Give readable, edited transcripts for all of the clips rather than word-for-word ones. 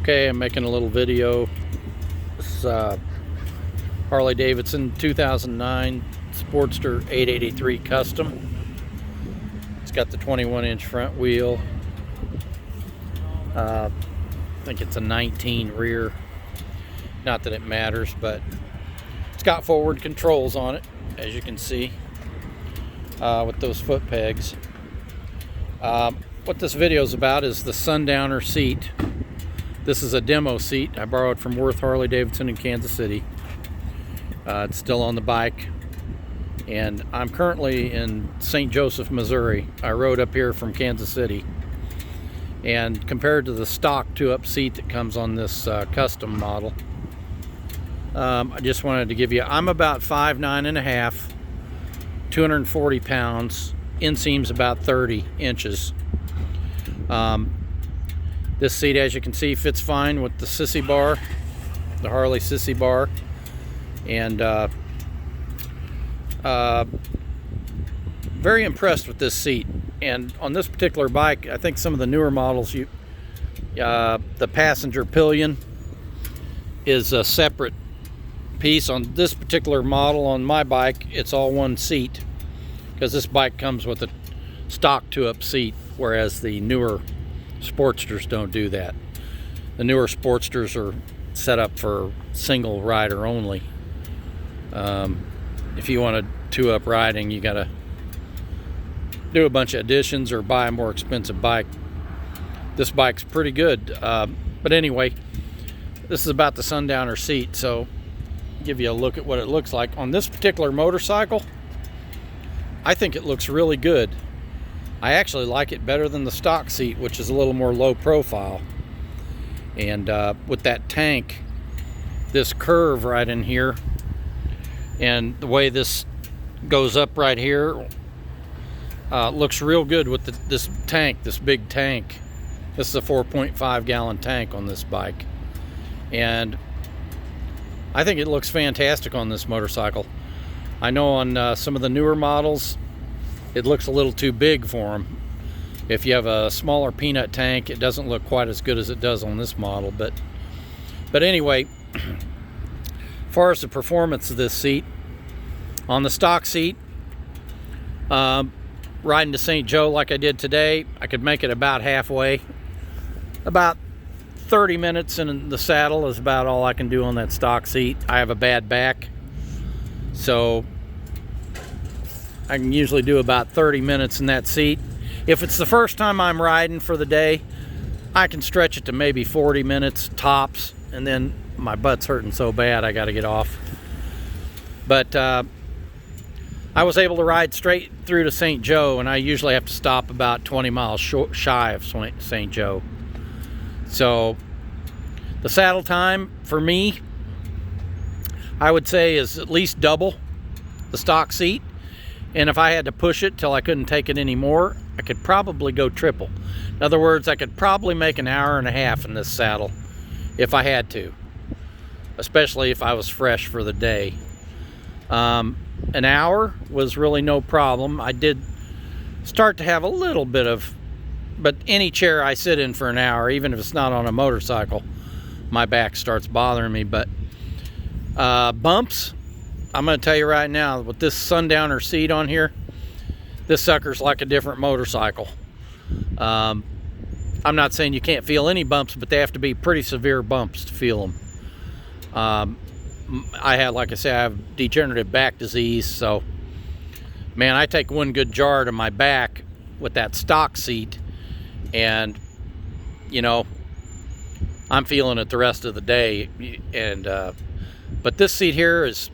Okay, I'm making a little video. This is Harley Davidson 2009 Sportster 883 Custom. It's got the 21-inch front wheel. I think it's a 19 rear. Not that it matters, but it's got forward controls on it, as you can see, with those foot pegs. What this video is about is the Sundowner Seat. This is a demo seat I borrowed from Worth Harley Davidson in Kansas City. It's still on the bike, and I'm currently in St. Joseph, Missouri. I rode up here from Kansas City, and compared to the stock 2-up seat that comes on this custom model, I just wanted to give you, I'm about 5'9½", 240 pounds, inseam's about 30 inches. This seat, as you can see, fits fine with the sissy bar, the Harley sissy bar, and very impressed with this seat. And on this particular bike, I think some of the newer models, the passenger pillion is a separate piece. On this particular model on my bike, it's all one seat, because this bike comes with a stock 2-up seat, whereas the newer Sportsters don't do that. The newer Sportsters are set up for single rider only. If you want a 2-up riding, you gotta do a bunch of additions or buy a more expensive bike. This bike's pretty good, but anyway, this is about the Sundowner Seat, so give you a look at what it looks like. On this particular motorcycle, I think it looks really good. I actually like it better than the stock seat, which is a little more low profile. And with that tank, this curve right in here, and the way this goes up right here, looks real good with this tank, this big tank. This is a 4.5 gallon tank on this bike, and I think it looks fantastic on this motorcycle. I know on some of the newer models, it looks a little too big for them. If you have a smaller peanut tank, it doesn't look quite as good as it does on this model. But anyway, as far as the performance of this seat, on the stock seat, riding to St. Joe like I did today, I could make it about halfway. About 30 minutes in the saddle is about all I can do on that stock seat. I have a bad back, so I can usually do about 30 minutes in that seat. If it's the first time I'm riding for the day, I can stretch it to maybe 40 minutes tops, and then my butt's hurting so bad I got to get off. But I was able to ride straight through to St. Joe, and I usually have to stop about 20 miles shy of St. Joe. So the saddle time for me, I would say, is at least double the stock seat. And if I had to push it till I couldn't take it anymore, I could probably go triple. In other words, I could probably make an hour and a half in this saddle if I had to, especially if I was fresh for the day. An hour was really no problem. I did start to have a little bit of, but any chair I sit in for an hour, even if it's not on a motorcycle, my back starts bothering me. But bumps, I'm going to tell you right now, with this Sundowner seat on here, this sucker's like a different motorcycle. I'm not saying you can't feel any bumps, but they have to be pretty severe bumps to feel them. I have, like I say, I have degenerative back disease, so man, I take one good jar to my back with that stock seat, and you know, I'm feeling it the rest of the day. And but this seat here is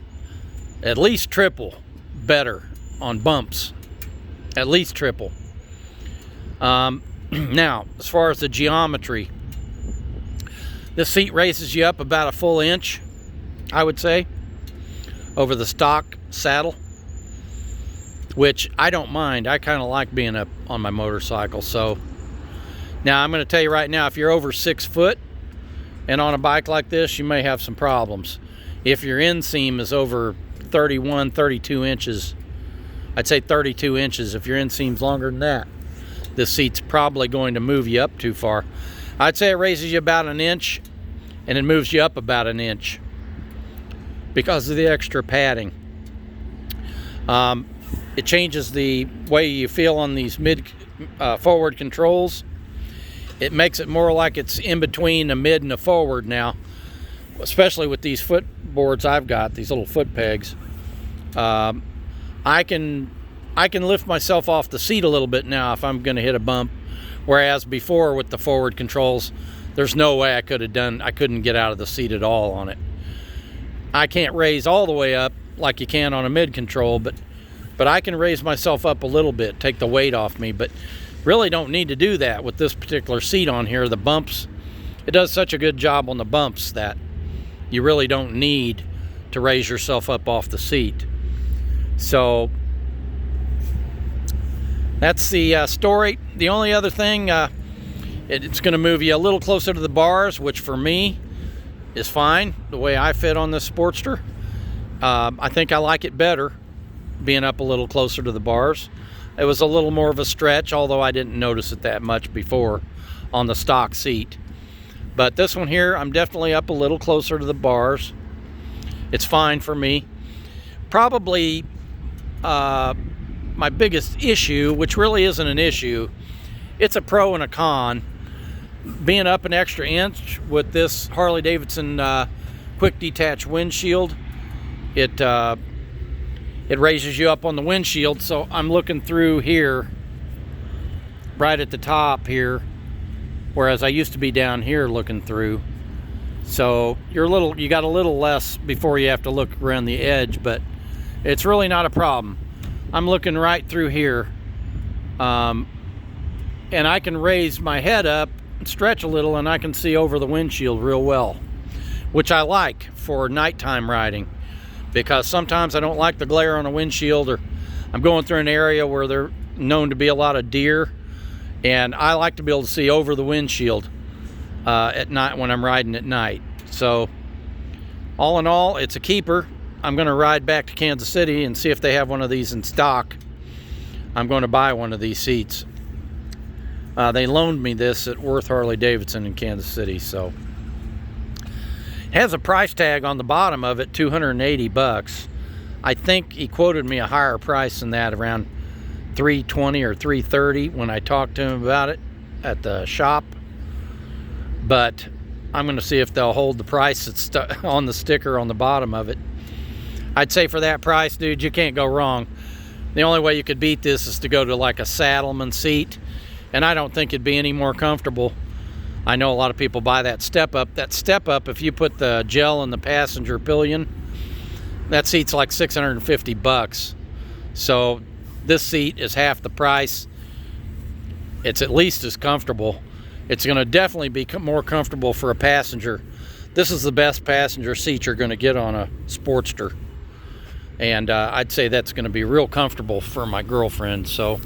at least triple better on bumps, at least triple. Now, as far as the geometry, this seat raises you up about a full inch, I would say, over the stock saddle, which I don't mind. I kind of like being up on my motorcycle. So now I'm going to tell you right now, if you're over 6 foot and on a bike like this, you may have some problems. If your inseam is over 31, 32 inches, I'd say 32 inches. If your inseam's longer than that, this seat's probably going to move you up too far. I'd say it raises you about an inch, and it moves you up about an inch because of the extra padding. It changes the way you feel on these forward controls. It makes it more like it's in between a mid and a forward now, especially with these foot boards I've got, these little foot pegs. I can lift myself off the seat a little bit now if I'm going to hit a bump, whereas before with the forward controls, there's no way I couldn't get out of the seat at all on it. I can't raise all the way up like you can on a mid control, but I can raise myself up a little bit, take the weight off me, but really don't need to do that with this particular seat on here. The bumps, it does such a good job on the bumps that you really don't need to raise yourself up off the seat. So that's the story. The only other thing, it's going to move you a little closer to the bars, which for me is fine, the way I fit on this Sportster. I think I like it better being up a little closer to the bars. It was a little more of a stretch, although I didn't notice it that much before on the stock seat. But this one here, I'm definitely up a little closer to the bars. It's fine for me. Probably my biggest issue, which really isn't an issue, it's a pro and a con. Being up an extra inch with this Harley Davidson quick detach windshield, it raises you up on the windshield. So I'm looking through here, right at the top here, whereas I used to be down here looking through. So you got a little less before you have to look around the edge, but it's really not a problem. I'm looking right through here, and I can raise my head up and stretch a little, and I can see over the windshield real well, which I like for nighttime riding, because sometimes I don't like the glare on a windshield, or I'm going through an area where they're known to be a lot of deer, and I like to be able to see over the windshield at night when I'm riding at night. So all in all, it's a keeper. I'm going to ride back to Kansas City and see if they have one of these in stock. I'm going to buy one of these seats. They loaned me this at Worth Harley Davidson in Kansas City. So it has a price tag on the bottom of it, $280. I think he quoted me a higher price than that, around $320 or $330 when I talked to him about it at the shop. But I'm going to see if they'll hold the price that's on the sticker on the bottom of it. I'd say for that price, dude, you can't go wrong. The only way you could beat this is to go to like a Saddleman seat, and I don't think it'd be any more comfortable. I know a lot of people buy that step up. That step up, if you put the gel in the passenger pillion, that seat's like $650. So this seat is half the price. It's at least as comfortable. It's going to definitely be more comfortable for a passenger. This is the best passenger seat you're going to get on a Sportster. And I'd say that's going to be real comfortable for my girlfriend. So,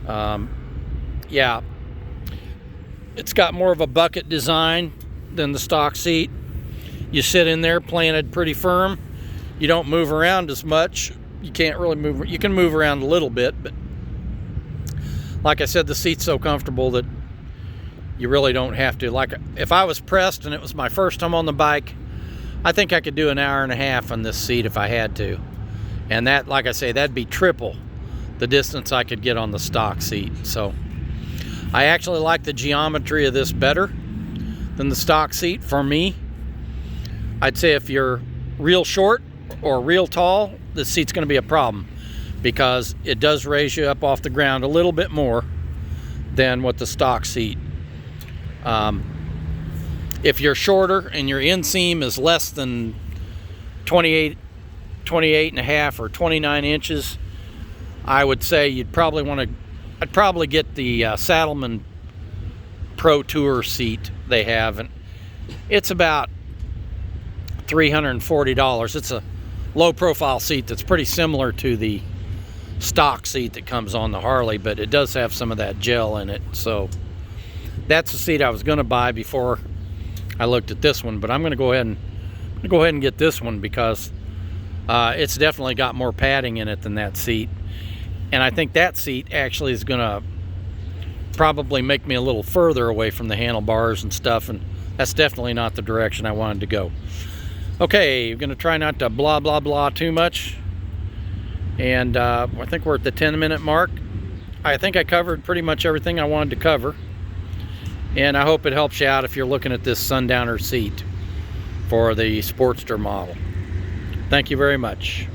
yeah. It's got more of a bucket design than the stock seat. You sit in there planted pretty firm. You don't move around as much. You can't really move. You can move around a little bit, but like I said, the seat's so comfortable that you really don't have to. Like if I was pressed and it was my first time on the bike, I think I could do an hour and a half on this seat if I had to. And that, like I say, that'd be triple the distance I could get on the stock seat. So I actually like the geometry of this better than the stock seat for me. I'd say if you're real short or real tall, this seat's going to be a problem, because it does raise you up off the ground a little bit more than what the stock seat. If you're shorter and your inseam is less than 28 and a half or 29 inches, I would say you'd probably want to, I'd probably get the Saddleman Pro Tour seat they have, and it's about $340. It's a low profile seat that's pretty similar to the stock seat that comes on the Harley, but it does have some of that gel in it. So that's the seat I was going to buy before I looked at this one, but I'm going to go ahead and get this one, because it's definitely got more padding in it than that seat. And I think that seat actually is going to probably make me a little further away from the handlebars and stuff, and that's definitely not the direction I wanted to go. Okay, I'm gonna try not to blah blah blah too much, and I think we're at the 10-minute mark. I think I covered pretty much everything I wanted to cover, and I hope it helps you out if you're looking at this Sundowner seat for the Sportster model. Thank you very much.